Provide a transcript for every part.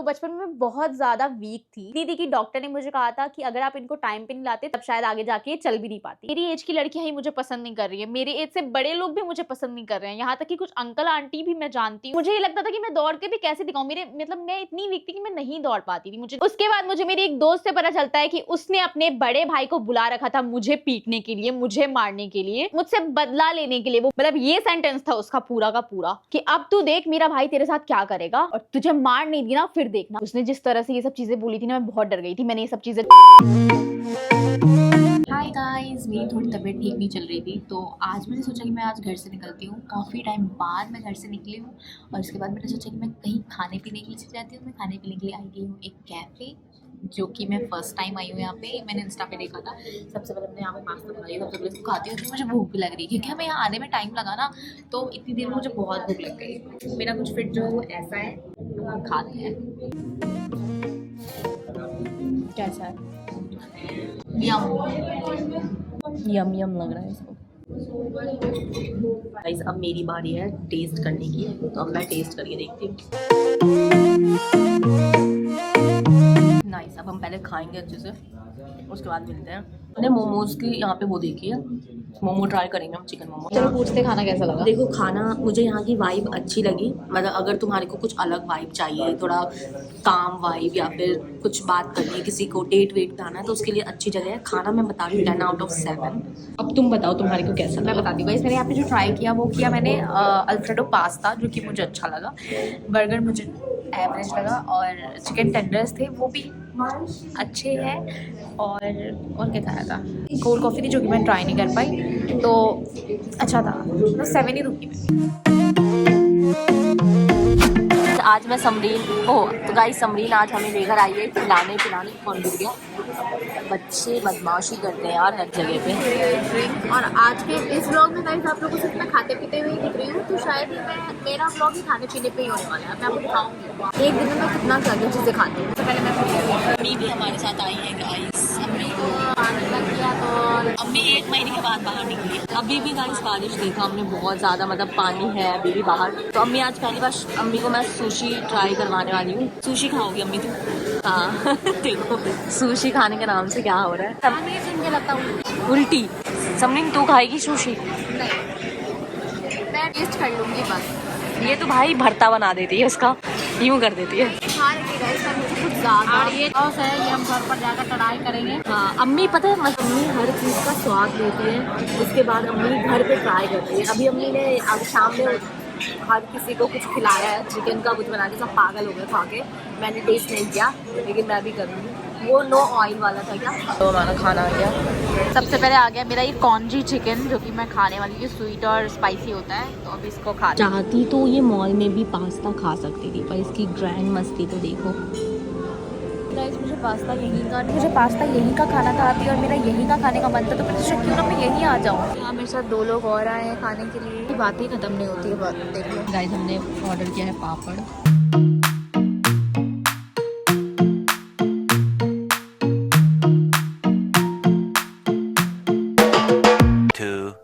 तो बचपन में बहुत ज्यादा वीक थी। दीदी की डॉक्टर ने मुझे कहा था कि अगर आप इनको टाइम पे नहीं लाते तब शायद आगे जाके चल भी नहीं पाती। मेरी एज की लड़कियां ही मुझे पसंद नहीं कर रही है, मेरी एज से बड़े लोग भी मुझे पसंद नहीं कर रहे हैं, यहाँ तक कि कुछ अंकल आंटी भी मैं जानती हूँ। मुझे ये लगता था कि मैं दौड़ के भी कैसे दिखाऊं, मेरे मतलब मैं इतनी वीक थी कि मैं नहीं दौड़ पाती थी। मुझे उसके बाद मुझे मेरी एक दोस्त से पता चलता है कि उसने अपने बड़े भाई को बुला रखा था मुझे पीटने के लिए, मुझे मारने के लिए, मुझसे बदला लेने के लिए। वो मतलब ये सेंटेंस था उसका पूरा का पूरा कि अब तू देख मेरा भाई तेरे साथ क्या करेगा और तुझे मार नहीं दी ना फिर देखना। उसने जिस तरह से ये सब चीजें बोली थी ना, मैं बहुत डर गई थी। मैंने ये सब चीजें हाय गाइस, मेरी थोड़ी तबीयत ठीक नहीं चल रही थी, तो आज मैंने सोचा कि मैं आज घर से निकलती हूँ। काफ़ी टाइम बाद मैं घर से निकली हूँ और उसके बाद मैंने सोचा कि मैं कहीं खाने पीने के लिए चली जाती हूँ। मैं खाने पीने के लिए आई गई हूँ एक कैफ़े, जो कि मैं फर्स्ट टाइम आई हूँ यहाँ पे। मैंने इंस्टा पे देखा था। सबसे पहले मैंने यहाँ पे पास्ता मंगाई, सबसे पहले इसको खाती हूँ तो मुझे भूख भी लग रही है, क्योंकि हमें यहाँ आने में टाइम लगा ना, तो इतनी देर में मुझे बहुत भूख लग गई। मेरा कुछ फिट जो है वो ऐसा है, हम खाते हैं। कैसा है? यम यम लग रहा है इसको। गाइस अब मेरी बारी है टेस्ट करने की, तो अब मैं टेस्ट करके देखती हूँ। नाइस, अब हम पहले खाएंगे अच्छे से, उसके बाद मिलते हैं। मैंने मोमोज की यहाँ पे वो देखी है, मोमो ट्राई करेंगे हम, चिकन मोमो। चलो पूछते खाना कैसा लगा। देखो खाना मुझे यहाँ की वाइब अच्छी लगी। मतलब अगर तुम्हारे को कुछ अलग वाइब चाहिए, थोड़ा काम वाइब, या फिर कुछ बात करनी है, किसी को डेट वेट पे आना है, तो उसके लिए अच्छी जगह है। खाना मैं बता रही हूँ 10 out of 7। अब तुम बताओ तुम्हारे को कैसा। मैं बताती हूँ। मैंने यहाँ पे जो ट्राई किया वो किया मैंने अल्फ्रेडो पास्ता, जो कि मुझे अच्छा लगा। बर्गर मुझे एवरेज लगा, और चिकन टेंडर्स थे वो भी अच्छे हैं। और क्या खाया था, कोल्ड कॉफ़ी थी जो कि मैं ट्राई नहीं कर पाई, तो अच्छा था। तो 7 ही रुकी मैं। आज मैं समरीन तो गाइस समरीन आज हमें लेकर आई है खिलाने पिलाने। कौन गिर गया? बच्चे बदमाशी करते हैं यार हर जगह पे। और आज के इस व्लॉग में गाइस आप लोगों को सिर्फ मैं खाते पीते हुए दिख रही हूँ, तो शायद मेरा व्लॉग ही खाने पीने पे ही होने वाला है। मैं आपको दिखाऊंगी एक दिन में मैं कितना क्या क्या चीज़ें खाती हूँ। पहले मैं अम्मी भी हमारे साथ आई है गाइस। अम्मी को आने लग गया, तो अम्मी 1 महीने के बाद बाहर निकली। अभी भी गाइस बारिश देखा हमने, बहुत ज़्यादा मतलब पानी है अभी भी बाहर। तो अम्मी आज पहली बार अम्मी को मैं सुशी ट्राई करवाने वाली हूँ। सुशी खाओगी अम्मी तुम? हाँ देखो सुशी खाने के नाम से क्या हो रहा है। सुन लगता हूँ उल्टी। समरिन तू खाएगी सुशी? नहीं, मैं टेस्ट कर लूँगी बस। ये तो भाई भरता बना देती है उसका, यूँ कर देती है। कुछ ज़्यादा और ये टॉस है, ये हम घर पर जाकर ट्राई करेंगे। हाँ अम्मी पता है, अम्मी हर चीज़ का स्वाद लेती है, उसके बाद अम्मी घर पे ट्राई करती है। अभी अम्मी ने अब शाम में हर किसी को कुछ खिलाया है, चिकन का कुछ बना के, सब पागल हो गए खा के। मैंने टेस्ट नहीं किया, लेकिन मैं भी करूँगी। वो नो ऑयल वाला था क्या? तो हमारा खाना आ गया। सबसे पहले आ गया मेरा ये कॉन्जी चिकन, जो कि मैं खाने वाली हूँ। स्वीट और स्पाइसी होता है, तो अभी इसको खा चाहती तो ये मॉल में भी पास्ता खा सकती थी, पर इसकी ग्रैंड मस्ती तो देखो। मुझे पास्ता यहीं का खाना था अभी, और मेरा यहीं का खाने का मन था, तो मैंने सोचा क्यों ना मैं यहीं आ जाऊँ। यहाँ मेरे साथ 2 लोग और आए हैं खाने के लिए। बात ही खत्म नहीं होती है। बात देख लो गाइस, हमने ऑर्डर किया है पापड़।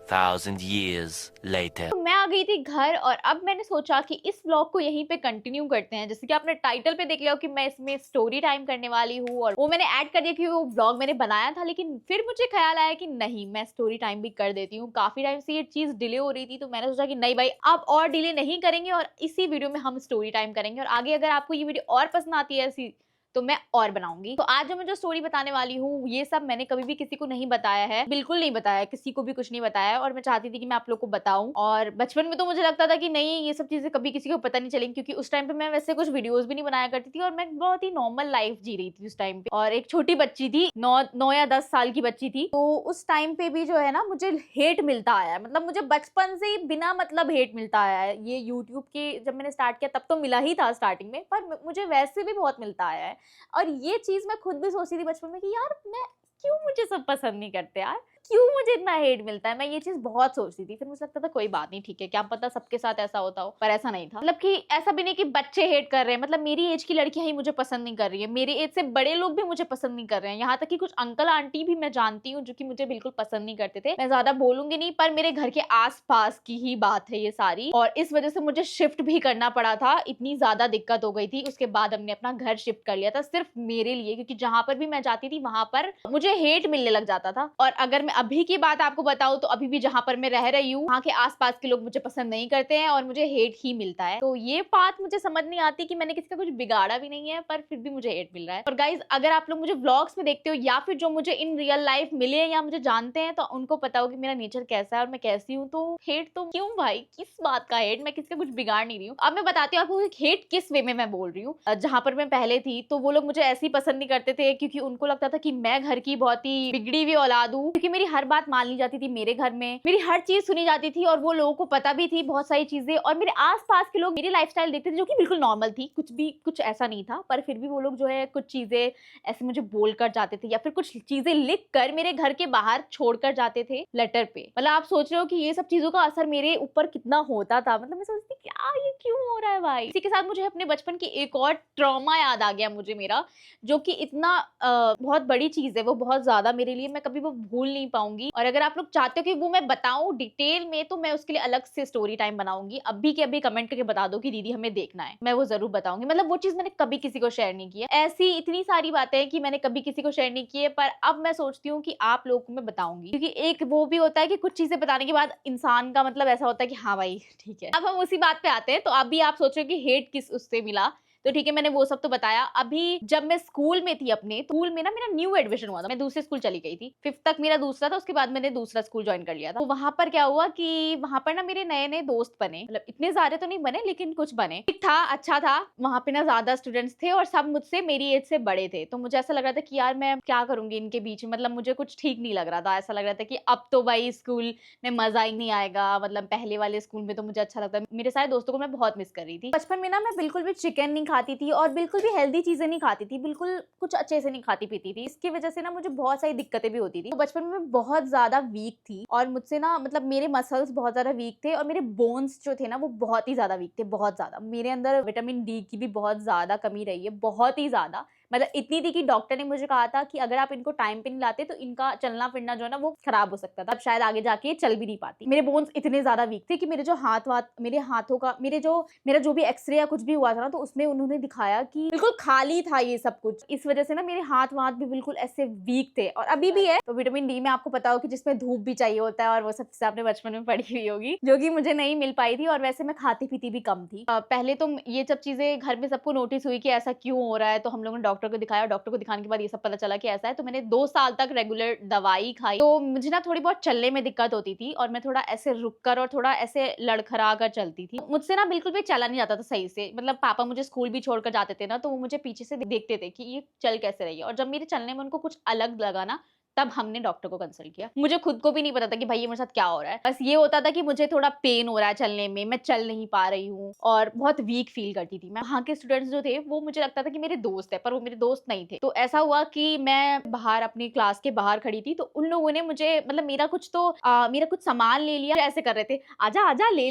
2000 years later. तो मैं आ गई थी घर, और अब मैंने सोचा कि इस व्लॉग को यहीं पे कंटिन्यू करते हैं। जैसे कि आपने टाइटल पे देख लिया कि मैं इसमें स्टोरी टाइम करने वाली हूँ, और वो मैंने ऐड कर दिया कि वो व्लॉग मैंने बनाया था। लेकिन फिर मुझे ख्याल आया कि नहीं, मैं स्टोरी टाइम भी कर देती हूँ। काफी टाइम से ये चीज डिले हो रही थी, तो मैंने सोचा कि नहीं भाई, अब और डिले नहीं करेंगे, और इसी वीडियो में हम स्टोरी टाइम करेंगे। और आगे अगर आपको ये वीडियो और पसंद आती है ऐसी, तो मैं और बनाऊंगी। तो आज जो मैं जो स्टोरी बताने वाली हूँ, ये सब मैंने कभी भी किसी को नहीं बताया है, बिल्कुल नहीं बताया, किसी को भी कुछ नहीं बताया है। और मैं चाहती थी कि मैं आप लोग को बताऊं। और बचपन में तो मुझे लगता था कि नहीं, ये सब चीजें कभी किसी को पता नहीं चलेंगी, क्योंकि उस टाइम पे मैं वैसे कुछ वीडियोस भी नहीं बनाया करती थी, और मैं बहुत ही नॉर्मल लाइफ जी रही थी उस टाइम पे। और एक छोटी बच्ची थी, 9 या 10 साल की बच्ची थी। तो उस टाइम पे भी जो है ना, मुझे हेट मिलता आया है। मतलब मुझे बचपन से ही बिना मतलब हेट मिलता आया है। ये यूट्यूब के जब मैंने स्टार्ट किया तब तो मिला ही था स्टार्टिंग में, पर मुझे वैसे भी बहुत मिलता आया है। और ये चीज मैं खुद भी सोचती थी बचपन में कि यार मैं क्यों, मुझे सब पसंद नहीं करते यार, क्यों मुझे इतना हेट मिलता है। मैं ये चीज बहुत सोचती थी, फिर मुझे लगता था कोई बात नहीं, ठीक है, क्या पता सबके साथ ऐसा होता हो, पर ऐसा नहीं था। मतलब कि ऐसा भी नहीं कि बच्चे हेट कर रहे हैं, मतलब मेरी एज की लड़कियां ही मुझे पसंद नहीं कर रही है, मेरी एज से बड़े लोग भी मुझे पसंद नहीं कर रहे हैं, यहाँ तक कि कुछ अंकल आंटी भी मैं जानती हूँ जो कि मुझे बिल्कुल पसंद नहीं करते थे। मैं ज्यादा बोलूंगी नहीं, पर मेरे घर के आसपास की ही बात है ये सारी, और इस वजह से मुझे शिफ्ट भी करना पड़ा था। इतनी ज्यादा दिक्कत हो गई थी, उसके बाद हमने अपना घर शिफ्ट कर लिया था सिर्फ मेरे लिए, क्योंकि जहां पर भी मैं जाती थी वहां पर मुझे हेट मिलने लग जाता था। और अगर मैं अभी की बात आपको बताऊं तो अभी भी जहां पर मैं रह रही हूँ वहां के आसपास के लोग मुझे पसंद नहीं करते हैं और मुझे हेट ही मिलता है। तो ये बात मुझे समझ नहीं आती कि मैंने किसी का कुछ बिगाड़ा भी नहीं है, पर फिर भी मुझे हेट मिल रहा है। और गाइज, अगर आप लोग मुझे व्लॉग्स में देखते हो या फिर जो मुझे इन रियल लाइफ मिले या मुझे जानते हैं, तो उनको पता हो कि मेरा नेचर कैसा है और मैं कैसी हूँ। तो हेट तो क्यों भाई, किस बात का हेट? मैं किसी का कुछ बिगाड़ नहीं रही हूँ। अब मैं बताती हूँ आपको हेट किस वे में मैं बोल रही हूँ। जहां पर मैं पहले थी तो वो लोग मुझे ऐसे ही पसंद नहीं करते थे, क्योंकि उनको लगता था कि मैं घर की बहुत ही बिगड़ी हुई औलाद हूँ, क्योंकि मेरी हर बात मान ली जाती थी मेरे घर में, मेरी हर चीज सुनी जाती थी और वो लोगों को पता भी थी बहुत सारी चीजें। और मेरे आसपास के लोग मेरी लाइफस्टाइल देखते थे जो कि बिल्कुल नॉर्मल थी, कुछ ऐसा नहीं था, पर फिर भी वो लोग जो है कुछ चीजें ऐसे मुझे बोल कर जाते थे या फिर कुछ चीजें लिख कर मेरे घर के बाहर छोड़कर जाते थे लेटर पे। मतलब आप सोच रहे हो कि ये सब चीजों का असर मेरे ऊपर कितना होता था। मतलब मैं सोचती क्या ये क्यों हो रहा है भाई। इसी के साथ मुझे अपने बचपन की एक और ट्रॉमा याद आ गया मुझे मेरा, जो कि इतना बहुत बड़ी चीज है, वो बहुत ज्यादा मेरे लिए, मैं कभी वो भूल नहीं पाऊंगी। और अगर आप लोग चाहते हो कि वो मैं बताऊं डिटेल में तो मैं उसके लिए अलग से स्टोरी टाइम बनाऊंगी। अभी के अभी कमेंट करके बता दो कि दीदी हमें देखना है, मैं वो जरूर बताऊंगी। मतलब वो चीज मैंने कभी किसी को शेयर नहीं की है। ऐसी इतनी सारी बातें हैं कि मैंने कभी किसी को शेयर नहीं की है, पर अब मैं सोचती हूँ कि आप लोगों को मैं बताऊंगी, क्योंकि एक वो भी होता है कि कुछ चीजें बताने के बाद इंसान का मतलब ऐसा होता है कि हाँ भाई ठीक है। अब हम उसी बात पे आते हैं। तो अभी आप सोच रहे हो कि हेट किस उससे मिला, तो ठीक है, मैंने वो सब तो बताया। अभी जब मैं स्कूल में थी, अपने स्कूल में ना मेरा न्यू एडमिशन हुआ था, मैं दूसरे स्कूल चली गई थी, 5th तक मेरा दूसरा था, उसके बाद मैंने दूसरा स्कूल ज्वाइन कर लिया था। तो वहां पर क्या हुआ कि वहां पर ना मेरे नए नए दोस्त बने, मतलब इतने सारे तो नहीं बने लेकिन कुछ बने। ठीक था, अच्छा था। वहां पे ना ज्यादा स्टूडेंट्स थे और सब मुझसे मेरी एज से बड़े थे, तो मुझे ऐसा लग रहा था कि यार मैं क्या करूंगी इनके बीच में, मतलब मुझे कुछ ठीक नहीं लग रहा था। ऐसा लग रहा था कि अब तो भाई स्कूल में मजा ही नहीं आएगा, मतलब पहले वाले स्कूल में तो मुझे अच्छा लगता है। मेरे सारे दोस्तों को मैं बहुत मिस कर रही थी। बचपन में ना मैं बिल्कुल भी चिकन नहीं खाती थी और बिल्कुल भी हेल्दी चीजें नहीं खाती थी, बिल्कुल कुछ अच्छे से नहीं खाती पीती थी। इसकी वजह से ना मुझे बहुत सारी दिक्कतें भी होती थी। तो बचपन में बहुत ज्यादा वीक थी और मुझसे ना मतलब मेरे मसल्स बहुत ज्यादा वीक थे और मेरे बोन्स जो थे ना वो बहुत ही ज्यादा वीक थे, बहुत ज्यादा। मेरे अंदर विटामिन डी की भी बहुत ज्यादा कमी रही है, बहुत ही ज्यादा। मतलब इतनी थी कि डॉक्टर ने मुझे कहा था कि अगर आप इनको टाइम पे नहीं लाते तो इनका चलना फिरना जो है ना वो खराब हो सकता था, अब शायद आगे जाके चल भी नहीं पाती। मेरे बोन्स इतने ज्यादा वीक थे कि मेरे जो मेरे हाथों का मेरा जो भी एक्सरे या कुछ भी हुआ था ना, तो उसमें उन्होंने दिखाया कि बिल्कुल खाली था ये सब कुछ। इस वजह से ना मेरे हाथ वाथ भी बिल्कुल ऐसे वीक थे और अभी भी है। तो विटामिन डी में आपको पता हो कि जिसमें धूप भी चाहिए होता है और वो सब चीजें आपने बचपन में पढ़ी हुई होगी, जो कि मुझे नहीं मिल पाई थी। और वैसे मैं खाती पीती भी कम थी। पहले तो ये सब चीजें घर में सबको नोटिस हुई कि ऐसा क्यों हो रहा है, तो हम लोगों ने डॉक्टर को दिखाया। डॉक्टर को दिखाने के बाद ये सब पता चला कि ऐसा है। तो मैंने 2 साल तक रेगुलर दवाई खाई। तो मुझे ना थोड़ी बहुत चलने में दिक्कत होती थी और मैं थोड़ा ऐसे रुक कर और थोड़ा ऐसे लड़खड़ा कर चलती थी। मुझसे ना बिल्कुल भी चला नहीं जाता था सही से। मतलब पापा मुझे स्कूल भी छोड़कर जाते थे ना, तो वो मुझे पीछे से देखते थे कि ये चल कैसे रही है। और जब मेरे चलने में उनको कुछ अलग लगा ना, तब हमने डॉक्टर को कंसल्ट किया। मुझे खुद को भी नहीं पता था कि भाई ये मेरे साथ क्या हो रहा है। बस ये होता था कि मुझे थोड़ा पेन हो रहा है चलने में, मैं चल नहीं पा रही हूँ और बहुत वीक फील करती थी मैं। वहाँ के स्टूडेंट्स जो थे वो मुझे लगता था कि मेरे दोस्त है, पर वो मेरे दोस्त नहीं थे। तो ऐसा हुआ कि मैं बाहर अपनी क्लास के बाहर खड़ी थी, तो उन लोगों ने मुझे मतलब मेरा कुछ सामान ले लिया। ऐसे कर रहे थे, आजा आजा ले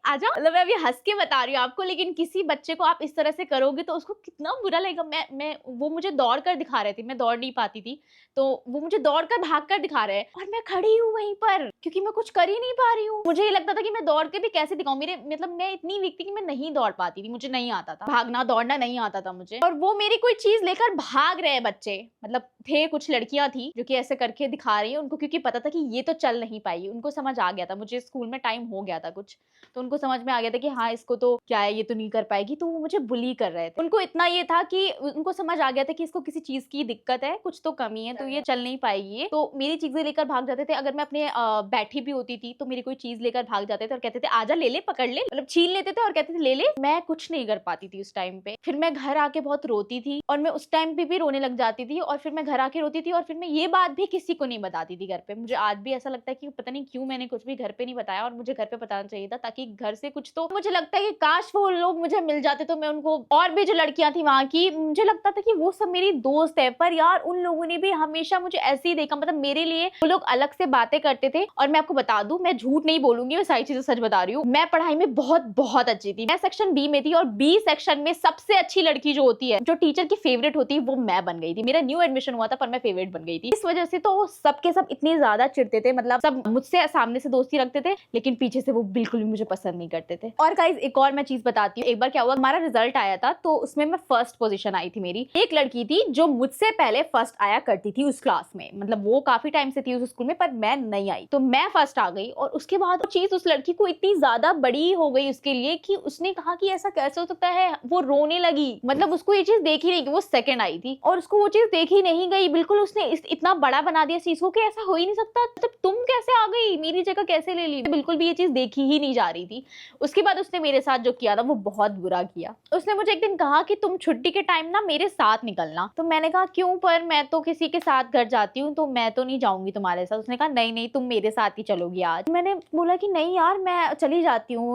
आजा। मतलब मैं अभी हंस के बता रही हूँ आपको, लेकिन किसी बच्चे को आप इस तरह से करोगे तो उसको कितना बुरा लगेगा। मैं वो मुझे दौड़ कर दिखा रहे थे, मैं दौड़ नहीं पाती थी, तो वो मुझे दौड़कर भागकर दिखा रहे हैं और मैं खड़ी हूँ वहीं पर क्योंकि मैं कुछ कर ही नहीं पा रही हूँ। मुझे ये लगता था कि मैं दौड़ के भी कैसे दिखाऊं। मेरे मतलब मैं इतनी वीक थी कि मैं नहीं दौड़ पाती थी, मुझे नहीं आता था भागना दौड़ना, नहीं आता था मुझे। और वो मेरी कोई चीज लेकर भाग रहे हैं बच्चे, मतलब थे कुछ लड़कियां थी जो कि ऐसे करके दिखा रही है उनको, क्योंकि पता था कि ये तो चल नहीं पाएगी। उनको समझ आ गया था, मुझे स्कूल में टाइम हो गया था कुछ, तो उनको समझ में आ गया था कि हाँ इसको तो क्या है, ये तो नहीं कर पाएगी। तो वो मुझे बुली कर रहे थे। उनको इतना ये था कि उनको समझ आ गया था कि इसको किसी चीज की दिक्कत है, कुछ तो कमी है, तो ये चल नहीं पाएगी। तो मेरी चीजें लेकर भाग जाते थे। अगर मैं अपने बैठी भी होती थी तो मेरी कोई चीज लेकर भाग जाते थे और कहते थे आजा ले पकड़ ले, मतलब छीन लेते थे और कहते थे ले। मैं कुछ नहीं कर पाती थी उस टाइम पे। फिर मैं घर आके बहुत रोती थी और मैं उस टाइम पे भी रोने लग जाती थी और फिर मैं घर आके रोती थी और फिर मैं ये बात भी किसी को नहीं बताती थी घर पे। मुझे आज भी ऐसा लगता है कि पता नहीं क्यों मैंने कुछ भी घर पे नहीं बताया और मुझे घर पे बताना चाहिए था, ताकि घर से कुछ तो, मुझे लगता है कि काश वो लोग मुझे मिल जाते तो मैं उनको, और भी जो लड़कियां थी वहां की, मुझे लगता था कि वो सब मेरी दोस्त है। पर यार उन लोगों ने भी हमेशा मुझे ऐसे ही देखा, मतलब मेरे लिए वो लोग अलग से बातें करते थे। और मैं आपको बता दूं, मैं झूठ नहीं बोलूंगी, मैं सारी चीजें सच बता रही हूँ, मैं पढ़ाई में बहुत बहुत अच्छी थी। मैं सेक्शन बी में थी और बी सेक्शन में सबसे अच्छी लड़की जो होती है, जो टीचर की फेवरेट होती है, वो मैं बन गई थी। मेरा न्यू एडमिशन हुआ था पर मैं फेवरेट बन गई थी। इस वजह से तो सबके सब इतनी ज्यादा चिढ़ते थे, मतलब सब मुझसे सामने से दोस्ती रखते थे लेकिन पीछे से वो बिल्कुल भी मुझे पसंद नहीं करते थे। और गाइस एक और मैं चीज बताती हूँ, एक बार क्या हुआ, हमारा रिजल्ट आया था तो उसमें मैं फर्स्ट पोजीशन आई थी मेरी। एक लड़की थी जो मुझसे पहले फर्स्ट आया करती थी उस क्लास में, मतलब वो काफी टाइम से थी उस स्कूल में, पर मैं नहीं आई तो मैं फर्स्ट आ गई। और उसके बाद वो चीज उस लड़की को इतनी ज्यादा बड़ी हो गई उसके लिए कि उसने कहा कि ऐसा कैसे हो सकता है, वो रोने लगी। मतलब उसको ये चीज देखी नहीं कि वो सेकंड आई थी और उसको वो चीज देखी नहीं गई बिल्कुल। उसने इतना बड़ा बना दिया इस चीज को कि ऐसा हो ही नहीं सकता, मतलब तुम कैसे आ गई, मेरी जगह कैसे ले ली, बिल्कुल भी ये चीज देखी ही नहीं जा रही थी। उसके बाद उसने मेरे साथ जो किया था वो बहुत बुरा किया। उसने मुझे एक दिन कहा कि तुम छुट्टी के टाइम ना मेरे साथ निकलना। तो मैंने कहा क्यों, पर मैं तो किसी के साथ घर जाती हूँ तो मैं तो नहीं जाऊंगी तुम्हारे साथ। उसने कहा नहीं नहीं तुम मेरे साथ ही चलोगी आज। मैंने बोला कि नहीं यार मैं चली जाती हूँ,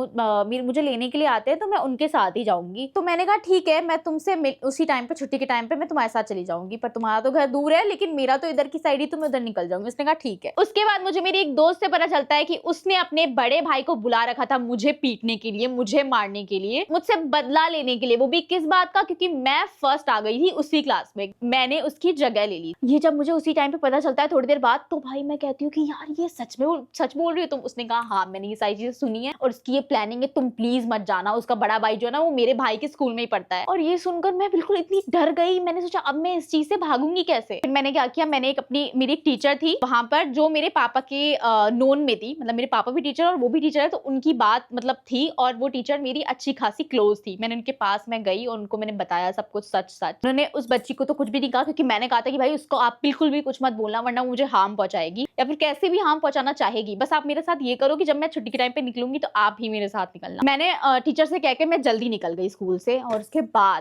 मुझे लेने के लिए आते हैं तो मैं उनके साथ ही जाऊंगी। तो मैंने कहा ठीक है, मैं तुमसे उसी टाइम पे, छुट्टी के टाइम पे मैं तुम्हारे साथ चली जाऊंगी, पर तुम्हारा तो घर दूर है लेकिन मेरा तो इधर की साइड ही, तो मैं उधर निकल जाऊंगी। उसने कहा ठीक है। उसके बाद मुझे मेरी एक दोस्त से पता चलता है कि उसने अपने बड़े भाई को बुला रखा था मुझे पीटने के लिए, मुझे मारने के लिए, मुझसे बदला लेने के लिए। वो भी किस बात का, क्योंकि मैं फर्स्ट आ गई थी उसी क्लास में, मैंने उसकी जगह ले ली। ये जब मुझे उसी टाइम पे पता चलता है थोड़ी देर बाद, तो भाई मैं कहती हूँ कि यार ये सच बोल रही हो तुम। उसने कहा हाँ मैंने ये सारी चीजें सुनी है और उसकी ये प्लानिंग है, तुम प्लीज मत जाना। उसका बड़ा भाई जो है ना वो मेरे भाई के स्कूल में ही पढ़ता है। और ये सुनकर मैं बिल्कुल इतनी डर गई, मैंने सोचा अब मैं इस चीज से भागूंगी कैसे। फिर मैंने क्या किया, मैंने मेरी एक टीचर थी वहां पर जो मेरे पापा के नोन में थी, मतलब मेरे पापा भी टीचर और वो भी टीचर है, तो उनकी बात मतलब थी और वो टीचर मेरी अच्छी खासी क्लोज थी। मैंने उनके पास में गई और उनको मैंने बताया सब कुछ सच सच। उन्होंने उस बच्ची को तो कुछ भी नहीं कहा, क्योंकि मैंने कहा था कि भाई उसको आप बिल्कुल भी कुछ मत बोलना वरना मुझे हार्म पहुंचाएगी या फिर कैसे भी हार्म पहुंचाना चाहेगी। बस आप मेरे साथ ये करो कि जब मैं छुट्टी के टाइम पे निकलूंगी तो आप ही मेरे साथ निकलना। मैंने टीचर से कह के मैं जल्दी निकल गई स्कूल से। और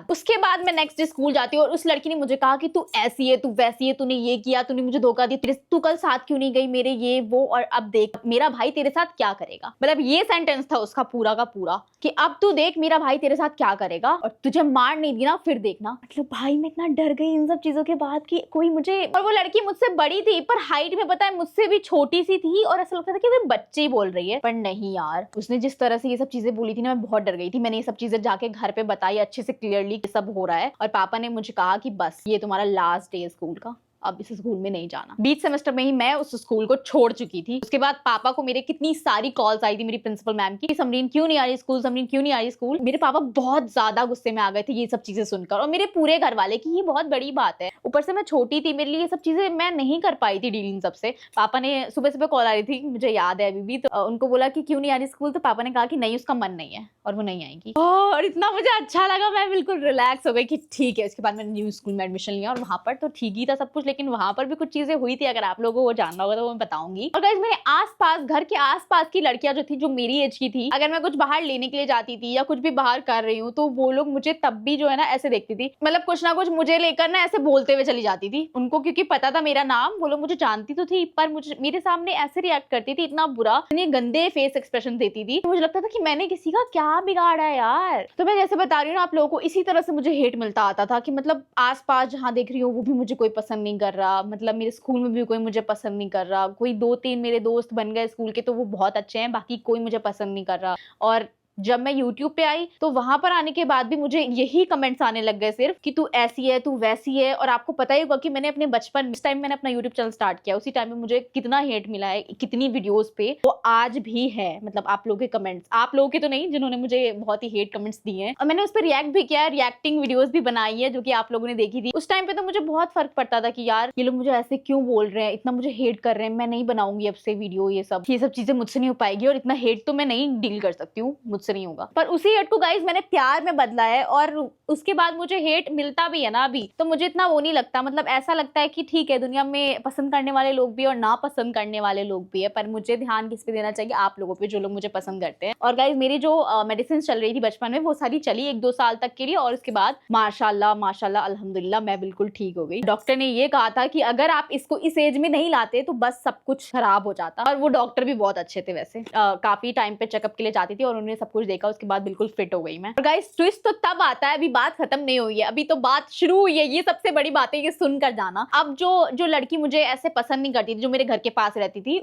उसके बाद मैं नेक्स्ट डे स्कूल जाती हूँ और उस लड़की ने मुझे कहा कि तू ऐसी है, तू वैसी है, तूने ये किया, तूने मुझे धोखा दिया, तू कल साथ क्यों नहीं गई मेरे, ये वो, और अब देख मेरा भाई तेरे साथ क्या करेगा। मतलब ये सेंटेंस था उसका पूरा का पूरा कि अब तू देख मेरा भाई तेरे साथ क्या करेगा और तुझे मार नहीं दी ना फिर देखना। मतलब भाई मैं इतना डर गई इन सब चीजों के बाद कि कोई मुझे, और वो लड़की मुझसे बड़ी थी पर हाइट में पता है मुझसे भी छोटी सी थी और ऐसा लगता था कि वो बच्चे ही बोल रही है, पर नहीं यार उसने जिस तरह से ये सब चीजें बोली थी ना मैं बहुत डर गई थी। मैंने ये सब चीजें जाके घर पे बताई अच्छे से क्लियरली कि सब हो रहा है और पापा ने मुझे कहा कि बस ये तुम्हारा लास्ट डे है स्कूल का, अब इस स्कूल में नहीं जाना। बीच सेमेस्टर में ही मैं उस स्कूल को छोड़ चुकी थी। उसके बाद पापा को मेरे कितनी सारी कॉल्स आई थी मेरी प्रिंसिपल मैम की, समरीन क्यों नहीं आ रही स्कूल, समरीन क्यों नहीं आ रही स्कूल। मेरे पापा बहुत ज्यादा गुस्से में आ गए थे ये सब चीजें सुनकर, और मेरे पूरे घर वाले कि ये बहुत बड़ी बात है। ऊपर से मैं छोटी थी, मेरे लिए ये सब चीजें मैं नहीं कर पाई थी डीलिंग सबसे। पापा ने सुबह सुबह कॉल आ रही थी, मुझे याद है अभी भी, तो उनको बोला कि क्यों नहीं आ रही स्कूल, तो पापा ने कहा कि नहीं उसका मन नहीं है और वो नहीं आएगी। और इतना मुझे अच्छा लगा, मैं बिल्कुल रिलैक्स हो गई कि ठीक है। उसके बाद मैंने न्यू स्कूल में एडमिशन लिया और वहां पर तो ठीक ही था सब कुछ, लेकिन वहां पर भी कुछ चीजें हुई थी, अगर आप लोगों को जानना होगा तो मैं बताऊंगी। और गाइस मेरे आसपास, घर के आसपास की लड़कियां जो थी जो मेरी एज की थी, अगर मैं कुछ बाहर लेने के लिए जाती थी या कुछ भी बाहर कर रही हूँ तो वो लोग मुझे तब भी जो है ना ऐसे देखती थी, मतलब कुछ ना कुछ मुझे लेकर ना ऐसे बोलते हुए चली जाती थी। उनको क्योंकि पता था मेरा नाम, वो लोग मुझे जानती तो थी पर मुझे मेरे सामने ऐसे रिएक्ट करती थी, इतना बुरा, इतने गंदे फेस एक्सप्रेशन देती थी, मुझे लगता था कि मैंने किसी का क्या बिगाड़ा है यार। तो मैं जैसे बता रही हूँ ना आप लोगों को, इसी तरह से मुझे हेट मिलता आता था कि मतलब आसपास जहाँ देख रही हूँ वो भी मुझे कोई पसंद नहीं कर रहा, मतलब मेरे स्कूल में भी कोई मुझे पसंद नहीं कर रहा। कोई 2-3 मेरे दोस्त बन गए स्कूल के तो वो बहुत अच्छे हैं, बाकी कोई मुझे पसंद नहीं कर रहा। और जब मैं YouTube पे आई तो वहां पर आने के बाद भी मुझे यही कमेंट्स आने लग गए सिर्फ कि तू ऐसी है, तू वैसी है। और आपको पता ही होगा कि मैंने अपने बचपन, इस टाइम मैंने अपना YouTube चैनल स्टार्ट किया, उसी टाइम में मुझे कितना हेट मिला है, कितनी वीडियोस पे, वो आज भी है। मतलब आप लोगों के कमेंट्स, आप लोगों के तो नहीं जिन्होंने मुझे बहुत ही हेट कमेंट्स दिए हैं, और मैंने उस पर रिएक्ट भी किया है, रिएक्टिंग वीडियोस भी बनाई है जो कि आप लोगों ने देखी थी। उस टाइम पे तो मुझे बहुत फर्क पड़ता था कि यार ये लोग मुझे ऐसे क्यों बोल रहे हैं, इतना मुझे हेट कर रहे हैं, मैं नहीं बनाऊंगी अब से वीडियो, ये सब चीजें मुझसे नहीं हो पाएगी और इतना हेट तो मैं नहीं डील कर सकती हूँ, मुझसे नहीं होगा। पर उसी हेट को गाइस मैंने प्यार में बदला है और उसके बाद मुझे हेट मिलता भी है ना अभी, तो मुझे इतना वो नहीं लगता। मतलब ऐसा लगता है कि ठीक है, दुनिया में पसंद करने वाले लोग भी और ना पसंद करने वाले लोग भी है, पर मुझे ध्यान किस पे देना चाहिए, आप लोगों पे जो लोग मुझे पसंद करते हैं। और गाइस मेरी जो मेडिसिन चल रही थी बचपन में वो सारी चली 1-2 साल तक के लिए, और उसके बाद माशाल्लाह अल्हम्दुलिल्लाह मैं बिल्कुल ठीक हो गई। डॉक्टर ने ये कहा था कि अगर आप इसको इस एज में नहीं लाते तो बस सब कुछ खराब हो जाता, और वो डॉक्टर भी बहुत अच्छे थे वैसे, काफी टाइम पे चेकअप के लिए जाती थी और उन्होंने सब कुछ देखा, उसके बाद बिल्कुल फिट हो गई मैं। और गाइस ट्विस्ट तो तब आता है, अभी बात खत्म नहीं हुई है, अभी तो बात शुरू हुई है। ये सबसे बड़ी बात है, ये सुनकर जाना। अब जो लड़की मुझे ऐसे पसंद नहीं करती थी, जो मेरे घर के पास रहती थी,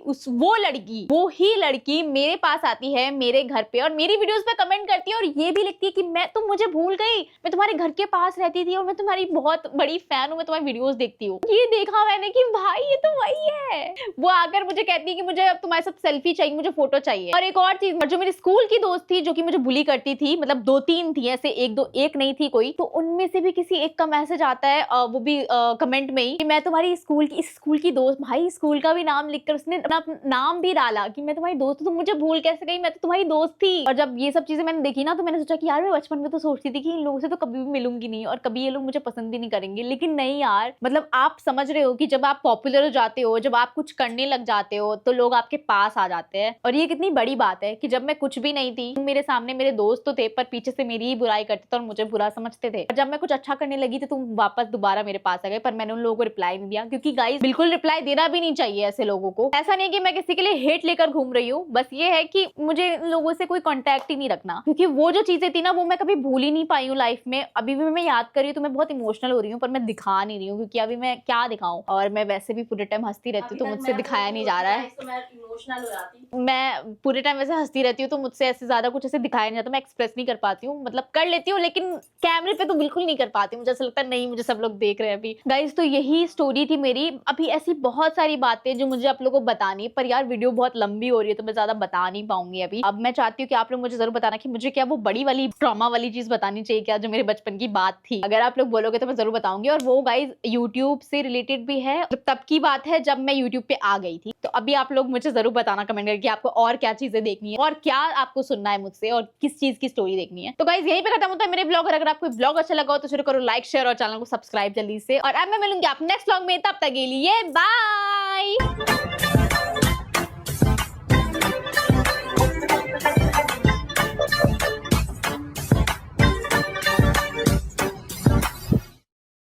वो ही लड़की मेरे पास आती है मेरे घर पे और मेरी वीडियोस पे कमेंट करती है और ये भी लिखती है कि मैं तुम मुझे भूल गई, मैं तुम्हारे घर के पास रहती थी और मैं तुम्हारी बहुत बड़ी फैन हूँ, मैं तुम्हारी वीडियोस देखती हूँ। ये देखा मैंने कि भाई ये तो वही है। वो आकर मुझे कहती है कि मुझे अब तुम्हारे साथ सेल्फी चाहिए, मुझे फोटो चाहिए। और एक और चीज, जो मेरी स्कूल की दोस्त थी जो कि मुझे बुली करती थी, मतलब 2-3 थी ऐसे, एक नहीं थी कोई, तो उनमें से भी किसी एक का मैसेज आता है, वो भी कमेंट में ही, कि मैं तुम्हारी स्कूल की दोस्त। भाई स्कूल का भी नाम लिखकर उसने अपना नाम भी डाला कि मैं तुम्हारी दोस्त हूं, तुम मुझे भूल कैसे गई, मैं तो तुम्हारी दोस्त थी। और जब ये सब चीजें मैंने देखी ना, तो मैंने सोचा कि यार मैं बचपन में तो सोचती थी कि इन लोगों से तो कभी भी मिलूंगी नहीं और कभी ये लोग मुझे पसंद भी नहीं करेंगे, लेकिन नहीं यार, मतलब आप समझ रहे हो कि जब आप पॉपुलर हो जाते हो, जब आप कुछ करने लग जाते हो, तो लोग आपके पास आ जाते हैं। और ये कितनी बड़ी बात है कि जब मैं कुछ भी नहीं थी, मेरे सामने मेरे दोस्त तो थे, पर पीछे से मेरी ही बुराई करते थे और मुझे बुरा समझते थे। और जब मैं कुछ अच्छा करने लगी थी, तुम वापस दोबारा मेरे पास आ गए, पर मैंने उन लोगों को रिप्लाई नहीं दिया, क्योंकि गाइस बिल्कुल रिप्लाई देना भी नहीं चाहिए ऐसे लोगों को। ऐसा नहीं कि मैं किसी के लिए हेट लेकर घूम रही हूँ, बस ये है कि मुझे इन लोगों से कोई कांटेक्ट ही नहीं रखना, क्योंकि वो जो चीजें थी ना, वो मैं कभी भूल ही नहीं पाई हूँ लाइफ में। अभी भी मैं याद कर रही हूँ तो मैं बहुत इमोशनल हो रही हूँ, पर मैं दिखा नहीं रही हूँ, क्योंकि अभी मैं क्या दिखाऊं। और मैं वैसे भी पूरे टाइम हंसती रहती हूँ, तो मुझसे दिखाया नहीं जा रहा है। मैं पूरे टाइम वैसे हंसती रहती हूँ, तो मुझसे ऐसे ज्यादा कुछ ऐसे दिखाया नहीं जाता, मैं एक्सप्रेस नहीं कर पाती हूँ, मतलब कर लेती हूँ लेकिन कैमरे पे तो बिल्कुल नहीं कर पाती। मुझे ऐसा लगता है नहीं, मुझे सब लोग देख रहे हैं अभी। गाइस तो यही स्टोरी थी मेरी। अभी ऐसी बहुत सारी बातें जो मुझे आप लोगों को बतानी है, पर यार वीडियो बहुत लंबी हो रही है, तो मैं ज्यादा बता नहीं पाऊंगी अभी। अब मैं चाहती हूँ कि आप लोग मुझे जरूर बताना कि मुझे क्या वो बड़ी वाली ट्रॉमा वाली चीज बतानी चाहिए क्या, जो मेरे बचपन की बात थी। अगर आप लोग बोलोगे तो मैं जरूर बताऊंगी। और वो गाइस यूट्यूब से रिलेटेड भी है, तब की बात है जब मैं यूट्यूब पे आ गई थी। तो अभी आप लोग मुझे जरूर बताना कमेंट करके आपको और क्या चीजें देखनी है और क्या आपको सुनना है मुझसे और किस चीज की स्टोरी देखनी है। तो गाइस यहीं पे खत्म होता है मेरे ब्लॉग। अगर आपको ब्लॉग अच्छा लगा हो तो शुरू करो लाइक शेयर और चैनल को सब्सक्राइब जल्दी से। और अब मैं मिलूंगी आप नेक्स्ट ब्लॉग में, तब तक के लिए बाय।